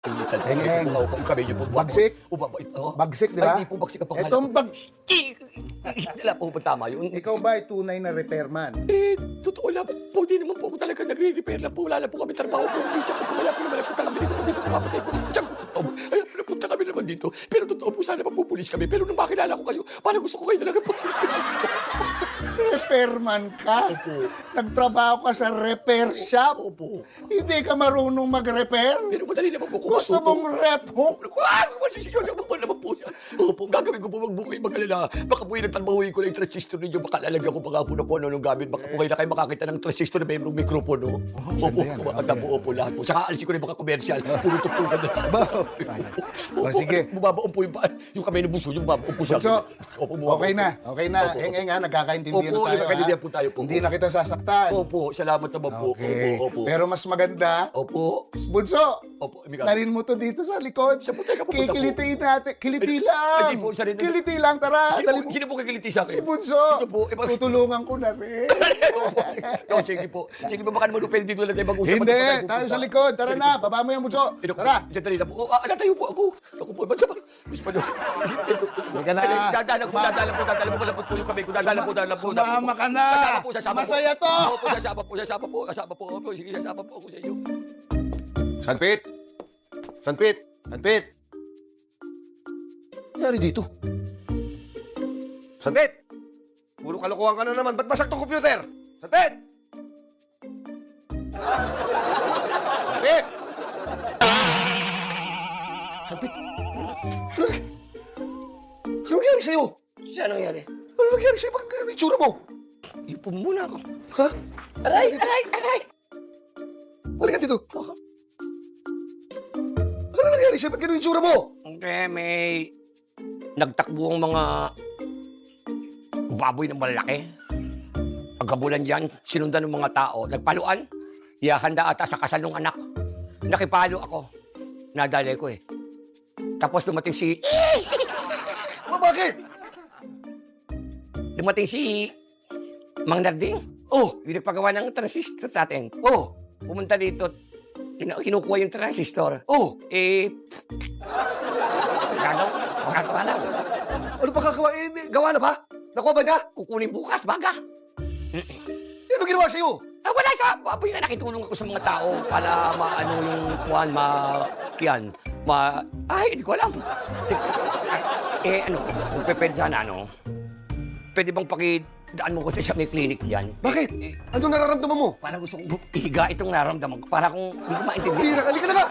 Heng-heng. Bagsik? Bagsik, di ba? Ay, di po bagsik ang pangalan. Etong Wala po ba tama yun? Ikaw ba ay tunay na repairman? Eh, totoo lang po. Di naman po ako talaga nagre-repair lang po. Wala na po kami trabaho po. Minsan po, kaya po naman nagpunta kami dito. Hindi po mapatay po. Diyan po. Kaya po napunta kami naman dito. Pero totoo po, sana mapupulis kami. Pero nung makilala ko kayo, parang gusto ko kayo talaga po. Repairman ka? Opo. Nagtrabaho ka sa repair shop? Opo. Hindi ka marunong mag-repair? Pero madali naman po. Gusto mong rep hook? Masisyon mo naman po siya. Opo, gagawin ko po magbuhay mag-alala. Baka po yung nagtanbahuin ko na yung transistor ninyo. Baka lalagyan ko pa nga po na kung ano-anong gamit. Baka po kayo na kayo makakita ng transistor na may mikropono. Opo, kumakanta po. Opo, lahat po. Tsaka alisin ko na yung mga commercial. Puro tuktukan na. O, sige. Bumabaon po yung kamay ng buso. Yung bumabaon po siya. Bunso, Opo, bumabaon okay na. po. Okay na. Opo, Heng-heng ha, nagkakaintindihan Opo, na tayo. nagkakaintindihan ha? po tayo po. Hindi na kita sasaktan. Opo, salamat naman po. Okay. Opo, opo. Pero mas maganda, Opo. Bunso, Opo, amiga. dalhin mo to dito sa likod. Sa puti ka pupunta po. Kikilitiin natin. Kiliti Ay, lang. hindi po, isa rin- Kiliti lang, tara. Dali mo. Sino po kikiliti sa akin? Si Bunso. Ito po. Tutulungan ko na rin. No, sige po. Sige po, baka naman pwede dito lang tayo mag-usap. Hindi, Ano po tayo pupunta? sa likod. Tara Sa na, likod. baba mo yung Bunso. Ito, Tara. Sandali na po. Natayo po ako. Ako po, ba't sa gusto pa niyo? Sige na. Dadalang po, malapot po yung kamay ko. Dadalang po. Sumama ka na. Sasama po. Masaya to. Opo, sasama po. Opo, sige, sasama po ako sa iyo. Sanpit! Sanpit! Sanpit! Ano nangyari dito? Sanpit! Puro kalokohan ka na naman. Ba't masak tong computer? Sanpit! Sanpit! Sanpit! Ano nangyari sa'yo? Ano nangyari? Ano nangyari sa'yo? Bakit ganyan ang itsura mo? Ipo muna ako. Ha? Aray! Halika dito. Ano nangyari sa'yo? Ba't ganyan ang itsura mo? Okay, may nagtakbo ang mga baboy ng malaki. Pagkabulan dyan, sinundan ng mga tao. Nagpaluan. Ihahanda ata sa kasal ng anak. Nakipalo ako. Nadali ko eh. Tapos dumating si... Bakit? Dumating si... Mang Narding. Oh! Yung nagpagawa ng transistor sa atin. Oh! Pumunta dito. Kinukuha yung transistor. Oh! Eh... Magagawa lang. Ano pa kakawa? Eh, gawa na ba? Nakuha ba niya? Kukunin bukas, baga. Ano ginawa sa'yo? Wala siya. Baboy na nakitulong ako sa mga tao para maano yung kuhan, ay, hindi ko alam. Ano, kung pwede sana, pwede bang pakidaan mo ko sa may clinic diyan? Bakit? Ano nararamdaman mo? Parang gusto kong ihiga itong nararamdaman ko. Para kung hindi ko maintindihan. Halika na nga!